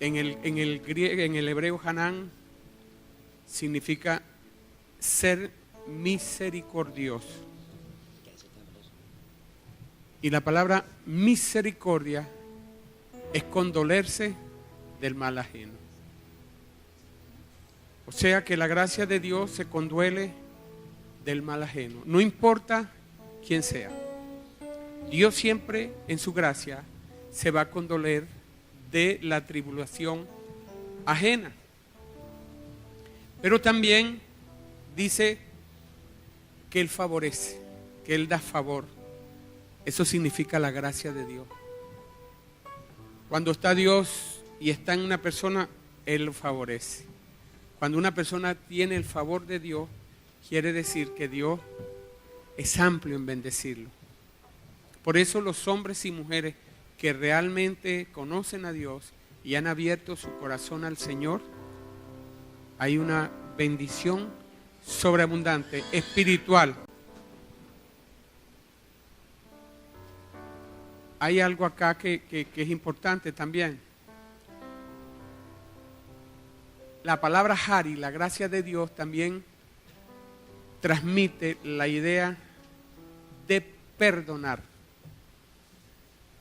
en el hebreo Hanán significa ser misericordioso. Y la palabra misericordia es condolerse del mal ajeno. O sea que la gracia de Dios se conduele del mal ajeno. No importa quién sea. Dios siempre en su gracia se va a condoler de la tribulación ajena. Pero también dice que Él favorece, que Él da favor. Eso significa la gracia de Dios. Cuando está Dios y está en una persona, Él lo favorece. Cuando una persona tiene el favor de Dios, quiere decir que Dios es amplio en bendecirlo. Por eso los hombres y mujeres que realmente conocen a Dios y han abierto su corazón al Señor, hay una bendición sobreabundante, espiritual. Hay algo acá que es importante también. La palabra Hari, la gracia de Dios, también transmite la idea de perdonar.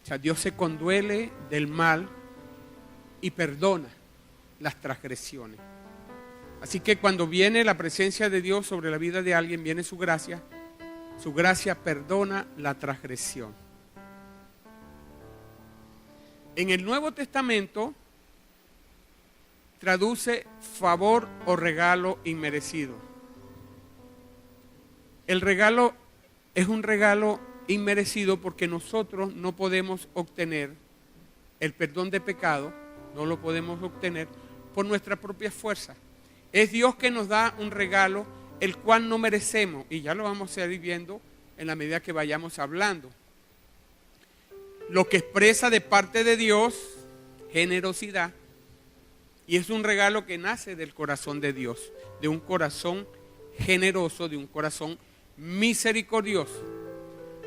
O sea, Dios se conduele del mal y perdona las transgresiones. Así que cuando viene la presencia de Dios sobre la vida de alguien, viene su gracia perdona la transgresión. En el Nuevo Testamento traduce favor o regalo inmerecido. El regalo es un regalo inmerecido porque nosotros no podemos obtener el perdón de pecado, no lo podemos obtener por nuestra propia fuerza. Es Dios que nos da un regalo el cual no merecemos, y ya lo vamos a ir viendo en la medida que vayamos hablando. Lo que expresa de parte de Dios generosidad, y es un regalo que nace del corazón de Dios, de un corazón generoso, de un corazón misericordioso.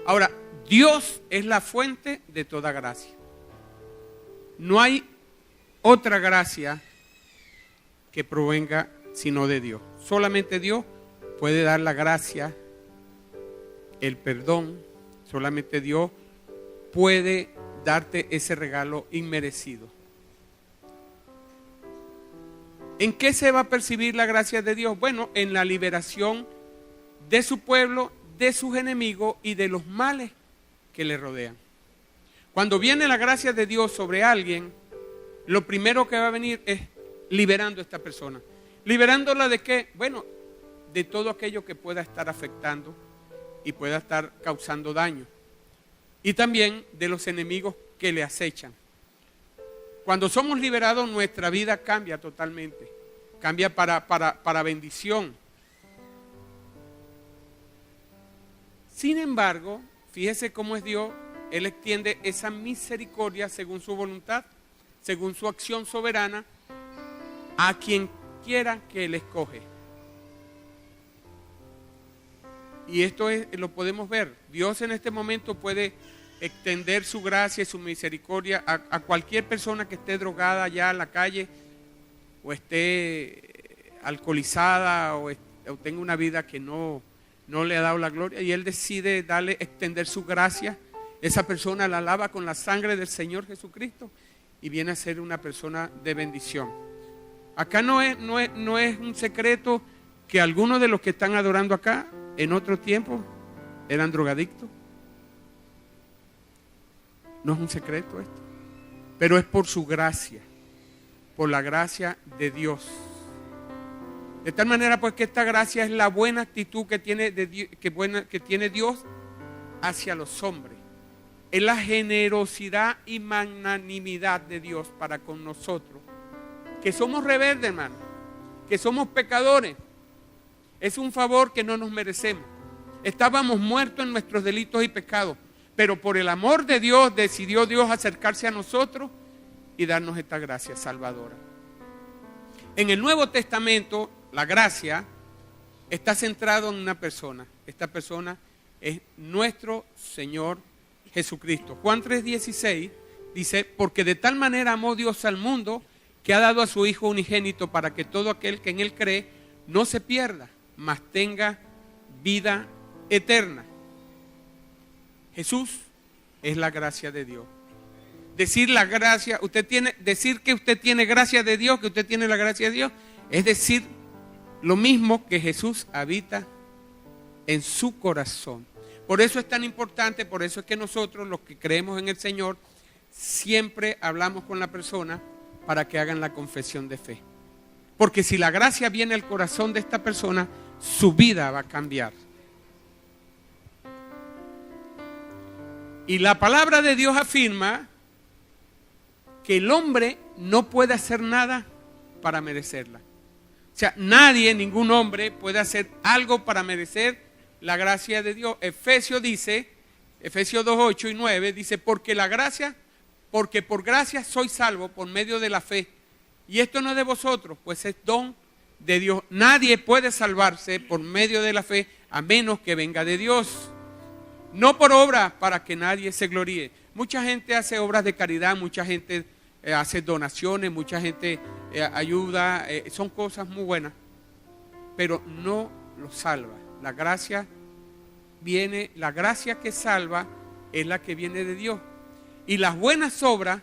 Ahora, Dios es la fuente de toda gracia. No hay otra gracia que provenga sino de Dios. Solamente Dios puede dar la gracia, el perdón. Solamente Dios puede darte ese regalo inmerecido. ¿En qué se va a percibir la gracia de Dios? Bueno, en la liberación de su pueblo, de sus enemigos y de los males que le rodean. Cuando viene la gracia de Dios sobre alguien, lo primero que va a venir es liberando a esta persona. ¿Liberándola de qué? Bueno, de todo aquello que pueda estar afectando y pueda estar causando daño. Y también de los enemigos que le acechan. Cuando somos liberados, nuestra vida cambia totalmente. Cambia para bendición. Sin embargo, fíjese cómo es Dios. Él extiende esa misericordia según su voluntad, según su acción soberana, a quien quiera que Él escoge. Y esto lo podemos ver. Dios en este momento puede extender su gracia y su misericordia a cualquier persona que esté drogada allá en la calle, o esté alcoholizada, o tenga una vida que no le ha dado la gloria, y Él decide extender su gracia. Esa persona la lava con la sangre del Señor Jesucristo y viene a ser una persona de bendición. Acá no es un secreto que algunos de los que están adorando acá en otro tiempo eran drogadictos. No es un secreto esto, pero es por su gracia, por la gracia de Dios. De tal manera pues que esta gracia es la buena actitud que tiene Dios hacia los hombres. Es la generosidad y magnanimidad de Dios para con nosotros, que somos rebeldes, hermano, que somos pecadores. Es un favor que no nos merecemos. Estábamos muertos en nuestros delitos y pecados, pero por el amor de Dios decidió Dios acercarse a nosotros y darnos esta gracia salvadora. En el Nuevo Testamento, la gracia está centrada en una persona. Esta persona es nuestro Señor Jesucristo. Juan 3:16 dice: porque de tal manera amó Dios al mundo que ha dado a su Hijo unigénito para que todo aquel que en Él cree no se pierda, mas tenga vida eterna. Jesús es la gracia de Dios. Decir la gracia, decir que usted tiene gracia de Dios, que usted tiene la gracia de Dios, es decir lo mismo que Jesús habita en su corazón. Por eso es tan importante, por eso es que nosotros, los que creemos en el Señor, siempre hablamos con la persona para que hagan la confesión de fe. Porque si la gracia viene al corazón de esta persona, su vida va a cambiar. Y la palabra de Dios afirma que el hombre no puede hacer nada para merecerla. O sea, nadie, ningún hombre puede hacer algo para merecer la gracia de Dios. Efesios 2, 8 y 9 dice, porque por gracia soy salvo por medio de la fe. Y esto no es de vosotros, pues es don de Dios. Nadie puede salvarse por medio de la fe a menos que venga de Dios. No por obra para que nadie se gloríe. Mucha gente hace obras de caridad, mucha gente hace donaciones, mucha gente ayuda, son cosas muy buenas, pero no lo salva. La gracia que salva es la que viene de Dios. Y las buenas obras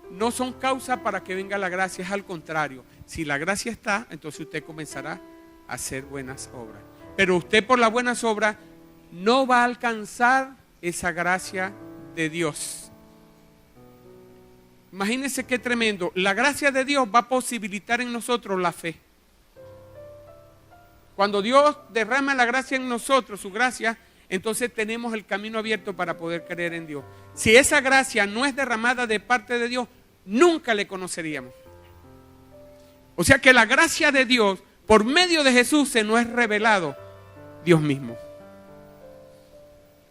no son causa para que venga la gracia, es al contrario. Si la gracia está, entonces usted comenzará a hacer buenas obras. Pero usted por las buenas obras no va a alcanzar esa gracia de Dios. Imagínense qué tremendo. La gracia de Dios va a posibilitar en nosotros la fe. Cuando Dios derrama la gracia en nosotros, su gracia, entonces tenemos el camino abierto para poder creer en Dios. Si esa gracia no es derramada de parte de Dios, nunca le conoceríamos. O sea que la gracia de Dios, por medio de Jesús, se nos es revelado Dios mismo.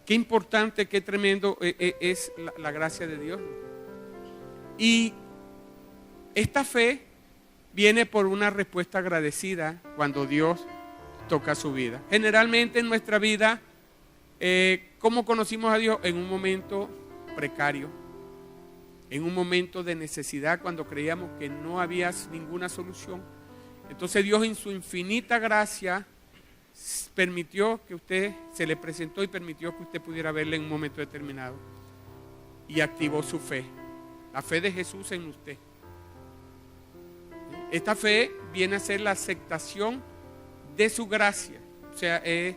Qué importante, qué tremendo es la gracia de Dios. Y esta fe viene por una respuesta agradecida cuando Dios toca su vida. Generalmente en nuestra vida, ¿cómo conocimos a Dios? En un momento precario, en un momento de necesidad, cuando creíamos que no había ninguna solución. Entonces Dios en su infinita gracia permitió que usted, se le presentó y permitió que usted pudiera verle en un momento determinado. Y activó su fe, la fe de Jesús en usted. Esta fe viene a ser la aceptación de su gracia. O sea, es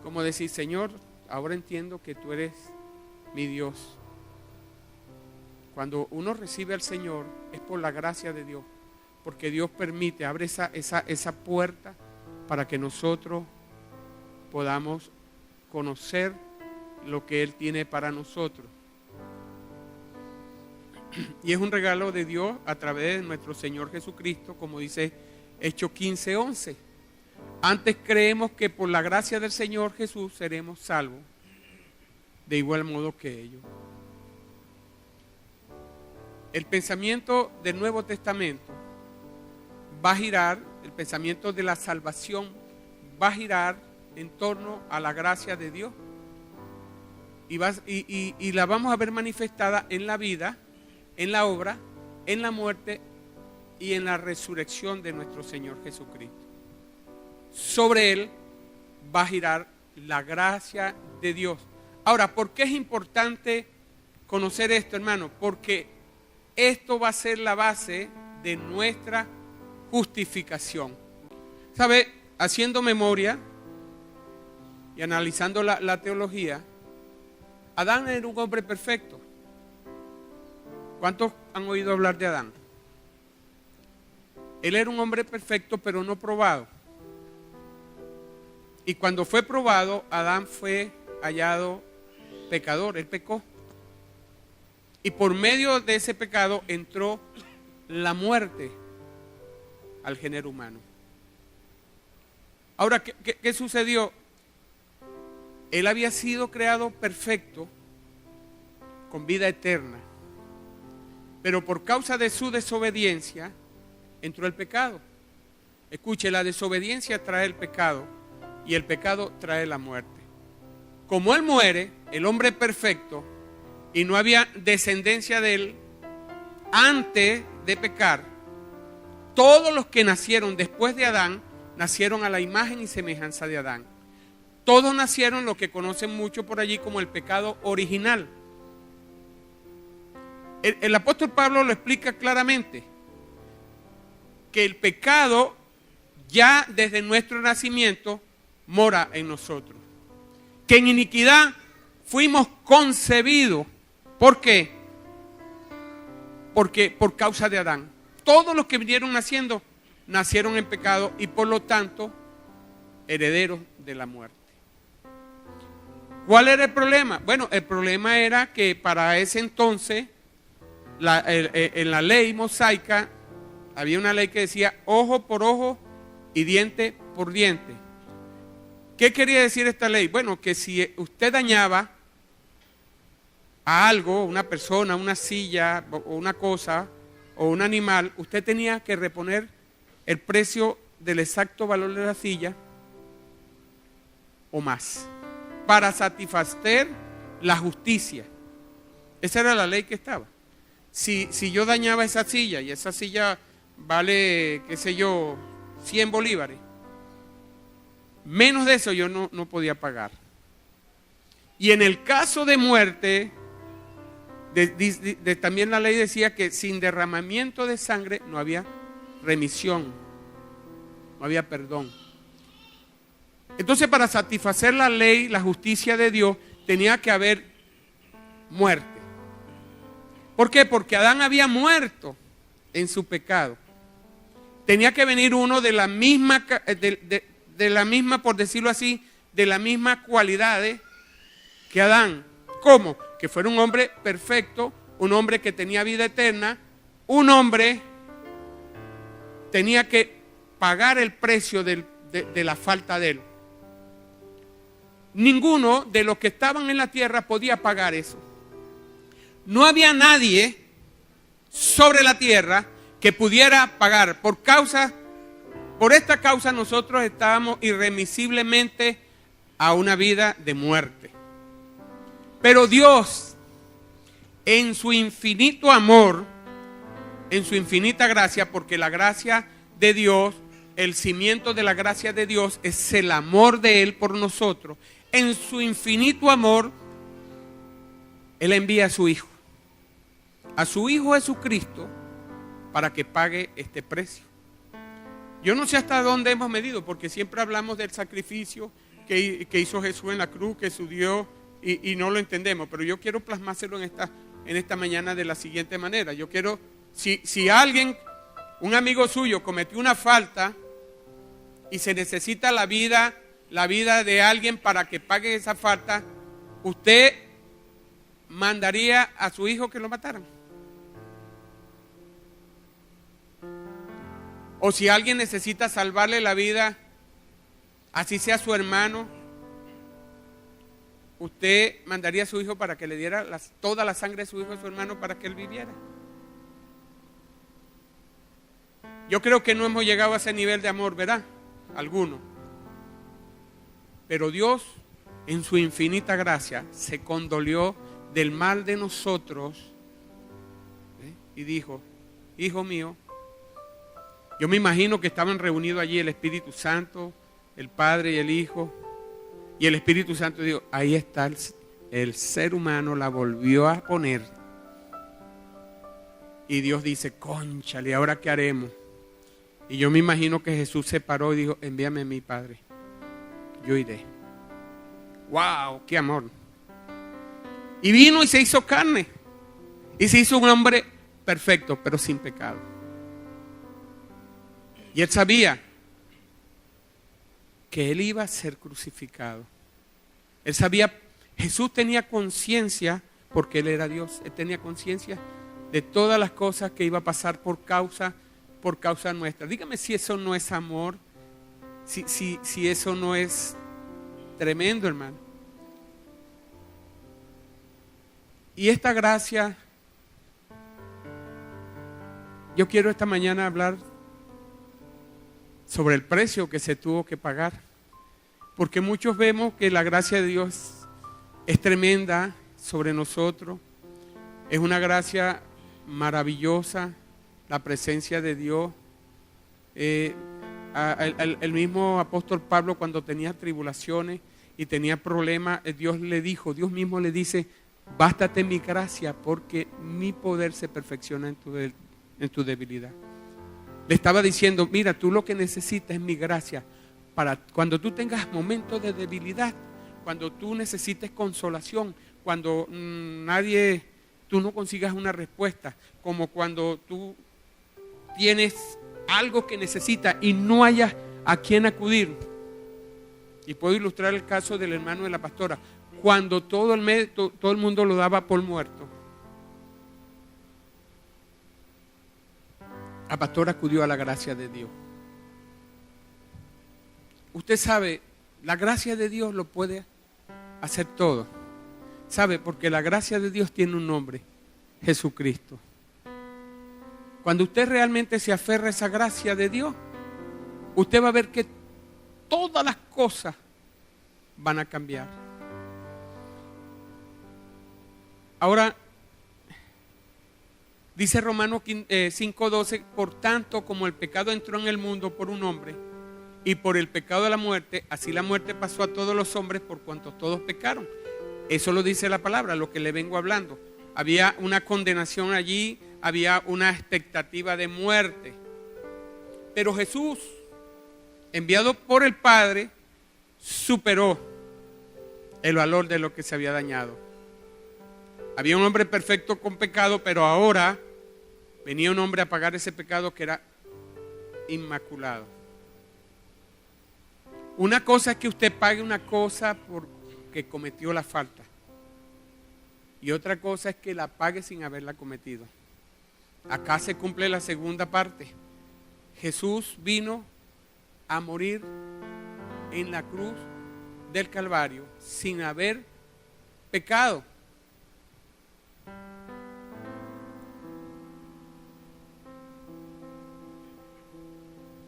como decir, Señor, ahora entiendo que tú eres mi Dios. Cuando uno recibe al Señor es por la gracia de Dios, porque Dios permite, abre esa puerta para que nosotros podamos conocer lo que Él tiene para nosotros. Y es un regalo de Dios a través de nuestro Señor Jesucristo, como dice Hechos 15:11. Antes creemos que por la gracia del Señor Jesús seremos salvos, de igual modo que ellos. El pensamiento del Nuevo Testamento va a girar, el pensamiento de la salvación va a girar en torno a la gracia de Dios. Y la vamos a ver manifestada en la vida, en la obra, en la muerte y en la resurrección de nuestro Señor Jesucristo. Sobre Él va a girar la gracia de Dios. Ahora, ¿por qué es importante conocer esto, hermano? Porque esto va a ser la base de nuestra justificación. ¿Sabe? Haciendo memoria y analizando la teología, Adán era un hombre perfecto. ¿Cuántos han oído hablar de Adán? Él era un hombre perfecto, pero no probado. Y cuando fue probado, Adán fue hallado pecador, él pecó. Y por medio de ese pecado entró la muerte al género humano. Ahora, ¿qué sucedió? Él había sido creado perfecto, con vida eterna. Pero por causa de su desobediencia, entró el pecado. Escuche, la desobediencia trae el pecado y el pecado trae la muerte. Como él muere, el hombre perfecto, y no había descendencia de él, antes de pecar, todos los que nacieron después de Adán, nacieron a la imagen y semejanza de Adán. Todos nacieron lo que conocen mucho por allí como el pecado original. El apóstol Pablo lo explica claramente, que el pecado ya desde nuestro nacimiento mora en nosotros. Que en iniquidad fuimos concebidos. ¿Por qué? Porque por causa de Adán. Todos los que vinieron naciendo, nacieron en pecado y por lo tanto, herederos de la muerte. ¿Cuál era el problema? Bueno, el problema era que para ese entonces, en la ley mosaica, había una ley que decía ojo por ojo y diente por diente. ¿Qué quería decir esta ley? Bueno, que si usted dañaba a algo, una persona, una silla, o una cosa, o un animal, usted tenía que reponer el precio del exacto valor de la silla o más, para satisfacer la justicia. Esa era la ley que estaba. Si yo dañaba esa silla, y esa silla vale, qué sé yo, 100 bolívares, menos de eso yo no podía pagar. Y en el caso de muerte, también la ley decía que sin derramamiento de sangre no había remisión, no había perdón. Entonces, para satisfacer la ley, la justicia de Dios, tenía que haber muerte. ¿Por qué? Porque Adán había muerto en su pecado. Tenía que venir uno de la misma, por decirlo así, de la misma cualidades que Adán. ¿Cómo? Que fuera un hombre perfecto, un hombre que tenía vida eterna, un hombre tenía que pagar el precio de la falta de él. Ninguno de los que estaban en la tierra podía pagar eso. No había nadie sobre la tierra que pudiera pagar. Por esta causa nosotros estábamos irremisiblemente a una vida de muerte. Pero Dios, en su infinito amor, en su infinita gracia, porque la gracia de Dios, el cimiento de la gracia de Dios es el amor de Él por nosotros. En su infinito amor, Él envía a su Hijo Jesucristo, para que pague este precio. Yo no sé hasta dónde hemos medido, porque siempre hablamos del sacrificio que hizo Jesús en la cruz, que su Dios, y no lo entendemos, pero yo quiero plasmárselo en esta mañana de la siguiente manera. Yo quiero, si alguien, un amigo suyo cometió una falta y se necesita la vida de alguien para que pague esa falta, ¿usted mandaría a su hijo que lo mataran? O si alguien necesita salvarle la vida, así sea su hermano, ¿usted mandaría a su hijo para que le diera toda la sangre de su hijo a su hermano para que él viviera? Yo creo que no hemos llegado a ese nivel de amor, ¿verdad? Algunos. Pero Dios, en su infinita gracia, se condolió del mal de nosotros, y dijo: hijo mío, yo me imagino que estaban reunidos allí el Espíritu Santo, el Padre y el Hijo, y el Espíritu Santo dijo: ahí está el ser humano, la volvió a poner. Y Dios dice: cónchale, ¿ahora qué haremos? Y yo me imagino que Jesús se paró y dijo: envíame a mí, Padre, yo iré. ¡Wow! ¡Qué amor! Y vino y se hizo carne, y se hizo un hombre perfecto, pero sin pecado. Y él sabía que él iba a ser crucificado. Él sabía, Jesús tenía conciencia, porque él era Dios, él tenía conciencia de todas las cosas que iba a pasar por causa nuestra. Dígame si eso no es amor, si eso no es tremendo, hermano. Y esta gracia, yo quiero esta mañana hablar sobre el precio que se tuvo que pagar, porque muchos vemos que la gracia de Dios es tremenda sobre nosotros, es una gracia maravillosa la presencia de Dios. El mismo apóstol Pablo, cuando tenía tribulaciones y tenía problemas, Dios mismo le dice: bástate mi gracia, porque mi poder se perfecciona en tu debilidad. Le estaba diciendo: mira, tú lo que necesitas es mi gracia para cuando tú tengas momentos de debilidad, cuando tú necesites consolación, cuando tú no consigas una respuesta, como cuando tú tienes algo que necesitas y no hayas a quién acudir. Y puedo ilustrar el caso del hermano de la pastora, cuando todo el mundo lo daba por muerto. La pastora acudió a la gracia de Dios. Usted sabe, la gracia de Dios lo puede hacer todo. ¿Sabe? Porque la gracia de Dios tiene un nombre: Jesucristo. Cuando usted realmente se aferra a esa gracia de Dios, usted va a ver que todas las cosas van a cambiar. Ahora, dice Romanos 5:12: por tanto, como el pecado entró en el mundo por un hombre, y por el pecado de la muerte, así la muerte pasó a todos los hombres por cuanto todos pecaron. Eso lo dice la palabra, lo que le vengo hablando. Había una condenación allí, había una expectativa de muerte. Pero Jesús, enviado por el Padre, superó el valor de lo que se había dañado. Había un hombre perfecto con pecado, pero ahora venía un hombre a pagar ese pecado que era inmaculado. Una cosa es que usted pague una cosa porque cometió la falta, y otra cosa es que la pague sin haberla cometido. Acá se cumple la segunda parte. Jesús vino a morir en la cruz del Calvario sin haber pecado.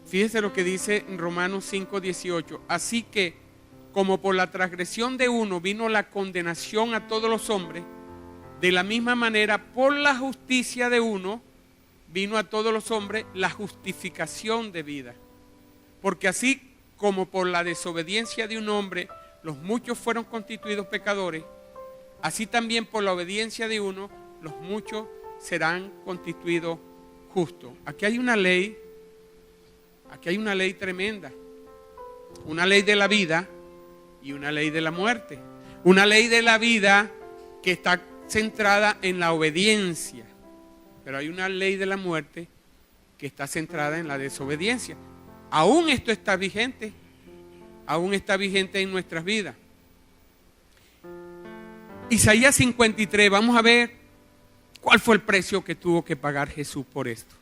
Fíjese lo que dice en Romanos 5:18. Así que, como por la transgresión de uno vino la condenación a todos los hombres, de la misma manera, por la justicia de uno, vino a todos los hombres la justificación de vida. Porque así como por la desobediencia de un hombre, los muchos fueron constituidos pecadores, así también por la obediencia de uno, los muchos serán constituidos justos. Aquí hay una ley tremenda. Una ley de la vida y una ley de la muerte. Una ley de la vida que está centrada en la obediencia, pero hay una ley de la muerte que está centrada en la desobediencia. Aún esto está vigente, en nuestras vidas. Isaías 53, vamos a ver cuál fue el precio que tuvo que pagar Jesús por esto.